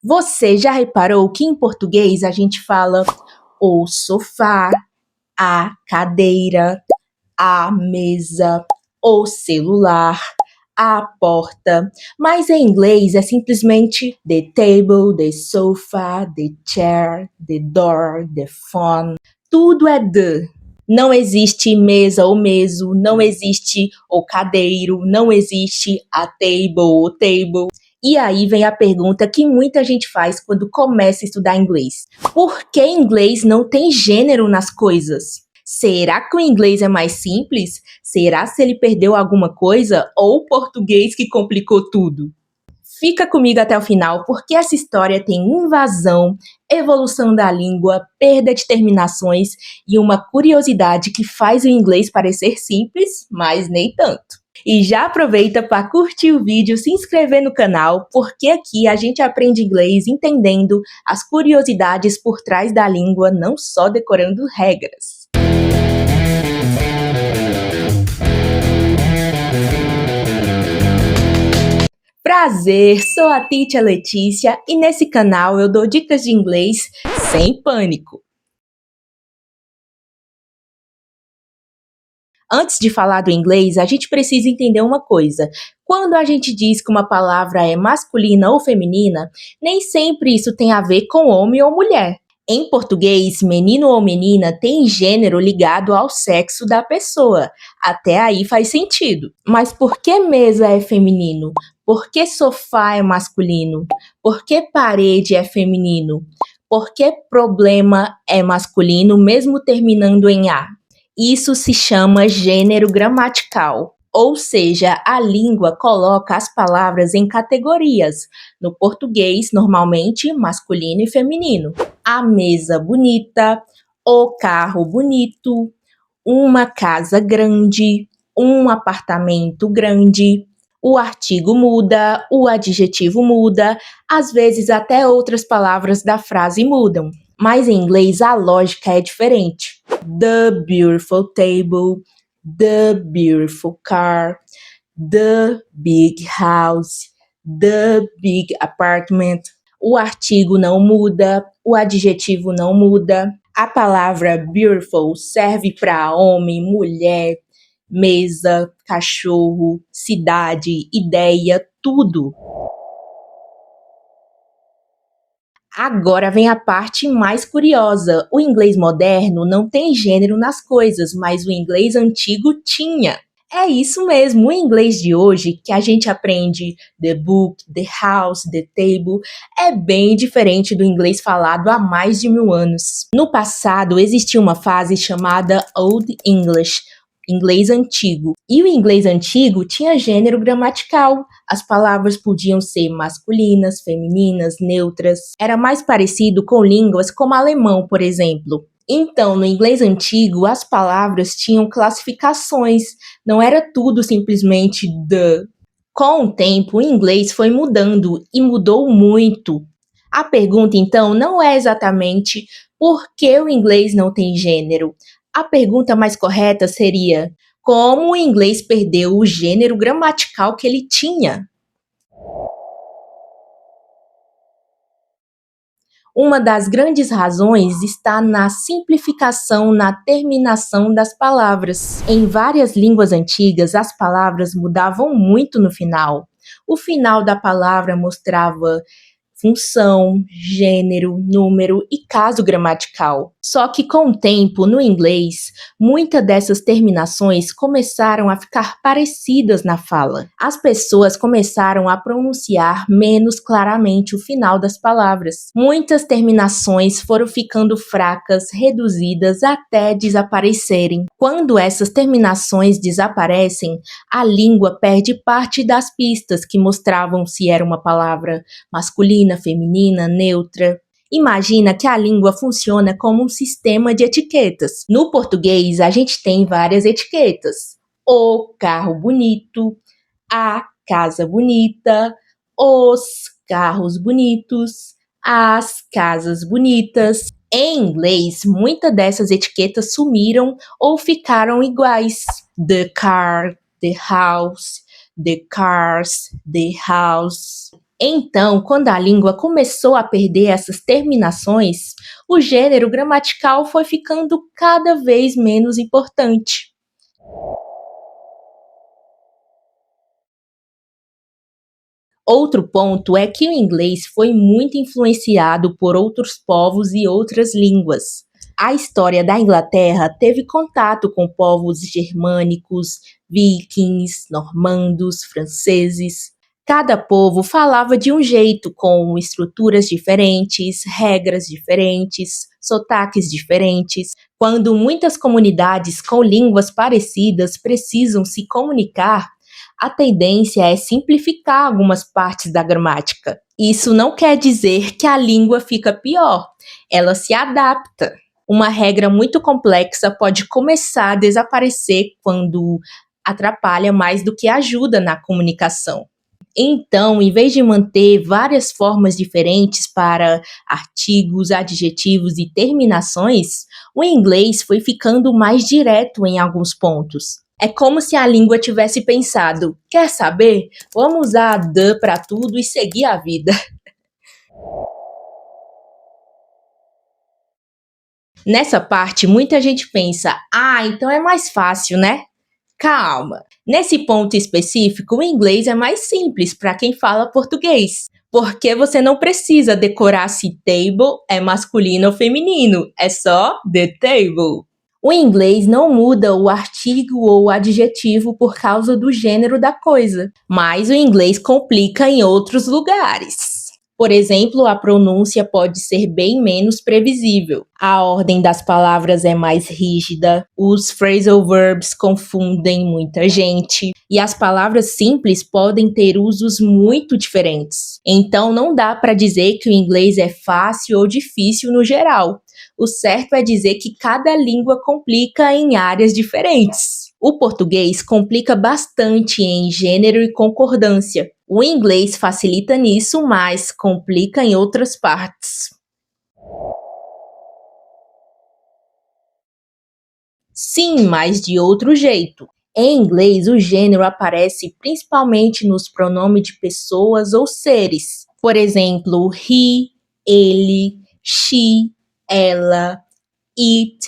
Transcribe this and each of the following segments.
Você já reparou que em português a gente fala o sofá, a cadeira, a mesa, o celular, a porta, mas em inglês é simplesmente the table, the sofa, the chair, the door, the phone. Tudo é the. Não existe mesa ou meso, não existe o cadeiro, não existe a table ou table. E aí vem a pergunta que muita gente faz quando começa a estudar inglês. Por que inglês não tem gênero nas coisas? Será que o inglês é mais simples? Será se ele perdeu alguma coisa? Ou o português que complicou tudo? Fica comigo até o final, porque essa história tem invasão, evolução da língua, perda de terminações e uma curiosidade que faz o inglês parecer simples, mas nem tanto. E já aproveita para curtir o vídeo, se inscrever no canal, porque aqui a gente aprende inglês entendendo as curiosidades por trás da língua, não só decorando regras. Prazer, sou a Teacher Letícia e nesse canal eu dou dicas de inglês sem pânico. Antes de falar do inglês, a gente precisa entender uma coisa. Quando a gente diz que uma palavra é masculina ou feminina, nem sempre isso tem a ver com homem ou mulher. Em português, menino ou menina tem gênero ligado ao sexo da pessoa. Até aí faz sentido. Mas por que mesa é feminino? Por que sofá é masculino? Por que parede é feminino? Por que problema é masculino, mesmo terminando em A? Isso se chama gênero gramatical. Ou seja, a língua coloca as palavras em categorias. No português, normalmente, masculino e feminino. A mesa bonita, o carro bonito, uma casa grande, um apartamento grande. O artigo muda, o adjetivo muda, às vezes até outras palavras da frase mudam. Mas em inglês a lógica é diferente. The beautiful table, the beautiful car, the big house, the big apartment. O artigo não muda, o adjetivo não muda. A palavra beautiful serve para homem, mulher, mesa, cachorro, cidade, ideia, tudo. Agora vem a parte mais curiosa. O inglês moderno não tem gênero nas coisas, mas o inglês antigo tinha. É isso mesmo, o inglês de hoje, que a gente aprende the book, the house, the table, é bem diferente do inglês falado há mais de 1000 anos. No passado, existia uma fase chamada Old English, inglês antigo. E o inglês antigo tinha gênero gramatical. As palavras podiam ser masculinas, femininas, neutras. Era mais parecido com línguas como alemão, por exemplo. Então, no inglês antigo, as palavras tinham classificações, não era tudo simplesmente the. Com o tempo, o inglês foi mudando e mudou muito. A pergunta, então, não é exatamente por que o inglês não tem gênero. A pergunta mais correta seria: como o inglês perdeu o gênero gramatical que ele tinha? Uma das grandes razões está na simplificação na terminação das palavras. Em várias línguas antigas, as palavras mudavam muito no final. O final da palavra mostrava função, gênero, número e caso gramatical. Só que com o tempo, no inglês, muitas dessas terminações começaram a ficar parecidas na fala. As pessoas começaram a pronunciar menos claramente o final das palavras. Muitas terminações foram ficando fracas, reduzidas até desaparecerem. Quando essas terminações desaparecem, a língua perde parte das pistas que mostravam se era uma palavra masculina, feminina, neutra. Imagina que a língua funciona como um sistema de etiquetas. No português, a gente tem várias etiquetas. O carro bonito, a casa bonita, os carros bonitos, as casas bonitas. Em inglês, muitas dessas etiquetas sumiram ou ficaram iguais. The car, the house, the cars, the house. Então, quando a língua começou a perder essas terminações, o gênero gramatical foi ficando cada vez menos importante. Outro ponto é que o inglês foi muito influenciado por outros povos e outras línguas. A história da Inglaterra teve contato com povos germânicos, vikings, normandos, franceses. Cada povo falava de um jeito, com estruturas diferentes, regras diferentes, sotaques diferentes. Quando muitas comunidades com línguas parecidas precisam se comunicar, a tendência é simplificar algumas partes da gramática. Isso não quer dizer que a língua fica pior, ela se adapta. Uma regra muito complexa pode começar a desaparecer quando atrapalha mais do que ajuda na comunicação. Então, em vez de manter várias formas diferentes para artigos, adjetivos e terminações, o inglês foi ficando mais direto em alguns pontos. É como se a língua tivesse pensado: quer saber? Vamos usar the para tudo e seguir a vida. Nessa parte, muita gente pensa: então é mais fácil, né? Calma. Nesse ponto específico, o inglês é mais simples para quem fala português, porque você não precisa decorar se table é masculino ou feminino, é só the table. O inglês não muda o artigo ou o adjetivo por causa do gênero da coisa, mas o inglês complica em outros lugares. Por exemplo, a pronúncia pode ser bem menos previsível. A ordem das palavras é mais rígida, os phrasal verbs confundem muita gente, e as palavras simples podem ter usos muito diferentes. Então, não dá para dizer que o inglês é fácil ou difícil no geral. O certo é dizer que cada língua complica em áreas diferentes. O português complica bastante em gênero e concordância. O inglês facilita nisso, mas complica em outras partes. Sim, mas de outro jeito. Em inglês, o gênero aparece principalmente nos pronomes de pessoas ou seres. Por exemplo, he, ele, she, ela, it,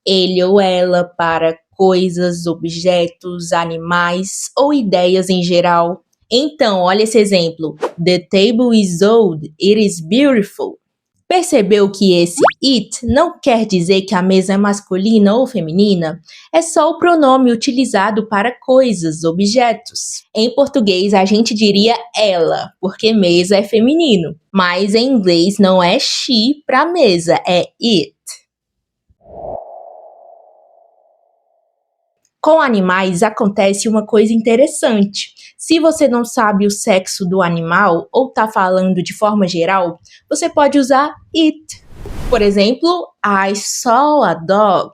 ele ou ela para coisas, objetos, animais ou ideias em geral. Então, olha esse exemplo. The table is old, it is beautiful. Percebeu que esse it não quer dizer que a mesa é masculina ou feminina? É só o pronome utilizado para coisas, objetos. Em português, a gente diria ela, porque mesa é feminino. Mas em inglês não é she para mesa, é it. Com animais acontece uma coisa interessante. Se você não sabe o sexo do animal ou está falando de forma geral, você pode usar it. Por exemplo, I saw a dog.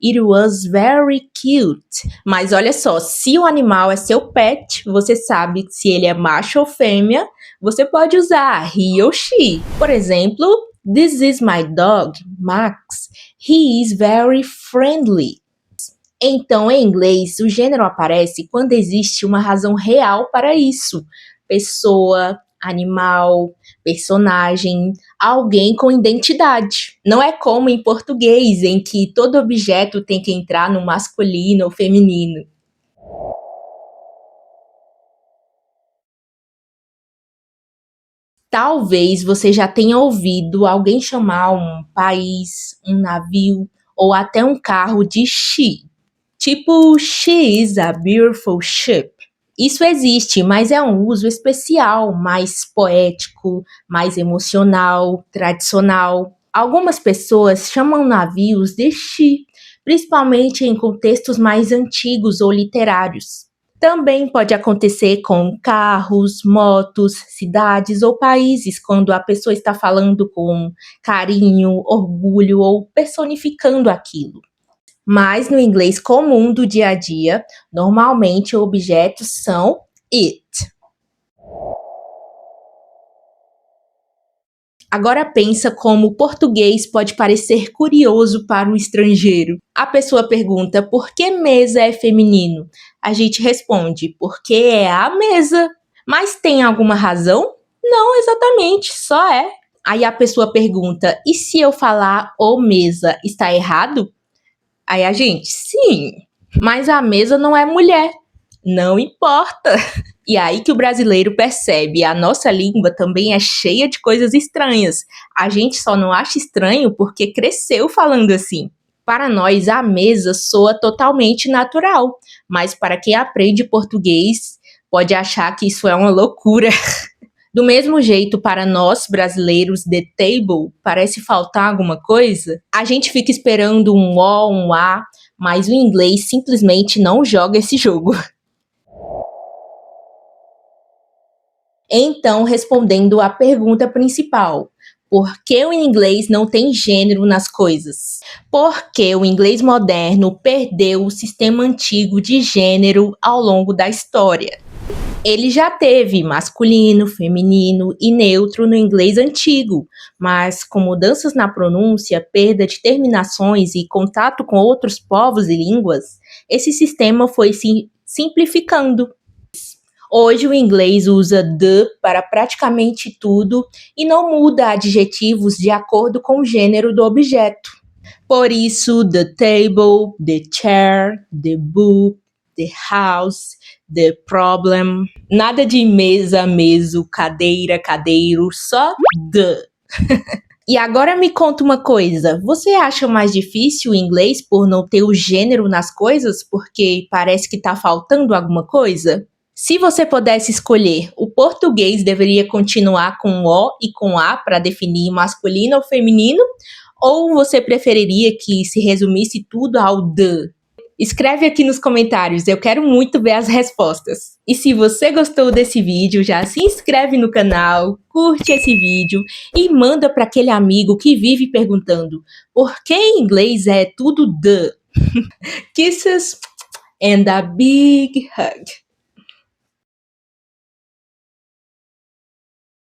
It was very cute. Mas olha só, se o animal é seu pet, você sabe se ele é macho ou fêmea, você pode usar he ou she. Por exemplo, this is my dog, Max. He is very friendly. Então, em inglês, o gênero aparece quando existe uma razão real para isso. Pessoa, animal, personagem, alguém com identidade. Não é como em português, em que todo objeto tem que entrar no masculino ou feminino. Talvez você já tenha ouvido alguém chamar um país, um navio ou até um carro de she. Tipo, she is a beautiful ship. Isso existe, mas é um uso especial, mais poético, mais emocional, tradicional. Algumas pessoas chamam navios de she, principalmente em contextos mais antigos ou literários. Também pode acontecer com carros, motos, cidades ou países, quando a pessoa está falando com carinho, orgulho ou personificando aquilo. Mas no inglês comum do dia a dia, normalmente objetos são it. Agora pensa como o português pode parecer curioso para o estrangeiro. A pessoa pergunta por que mesa é feminino? A gente responde porque é a mesa. Mas tem alguma razão? Não, exatamente, só é. Aí a pessoa pergunta, e se eu falar ô mesa, está errado? Aí a gente, sim, mas a mesa não é mulher. Não importa. E aí que o brasileiro percebe, a nossa língua também é cheia de coisas estranhas. A gente só não acha estranho porque cresceu falando assim. Para nós, a mesa soa totalmente natural, mas para quem aprende português, pode achar que isso é uma loucura. Do mesmo jeito, para nós brasileiros, the table parece faltar alguma coisa. A gente fica esperando um O, um A, mas o inglês simplesmente não joga esse jogo. Então, respondendo à pergunta principal, por que o inglês não tem gênero nas coisas? Porque o inglês moderno perdeu o sistema antigo de gênero ao longo da história. Ele já teve masculino, feminino e neutro no inglês antigo, mas com mudanças na pronúncia, perda de terminações e contato com outros povos e línguas, esse sistema foi se simplificando. Hoje o inglês usa the para praticamente tudo e não muda adjetivos de acordo com o gênero do objeto. Por isso, the table, the chair, the book, the house, the problem. Nada de mesa, meso, cadeira, cadeiro, só the. E agora me conta uma coisa, você acha mais difícil o inglês por não ter o gênero nas coisas, porque parece que tá faltando alguma coisa? Se você pudesse escolher, o português deveria continuar com O e com A para definir masculino ou feminino? Ou você preferiria que se resumisse tudo ao the? Escreve aqui nos comentários, eu quero muito ver as respostas. E se você gostou desse vídeo, já se inscreve no canal, curte esse vídeo e manda para aquele amigo que vive perguntando por que em inglês é tudo the? Kisses and a big hug.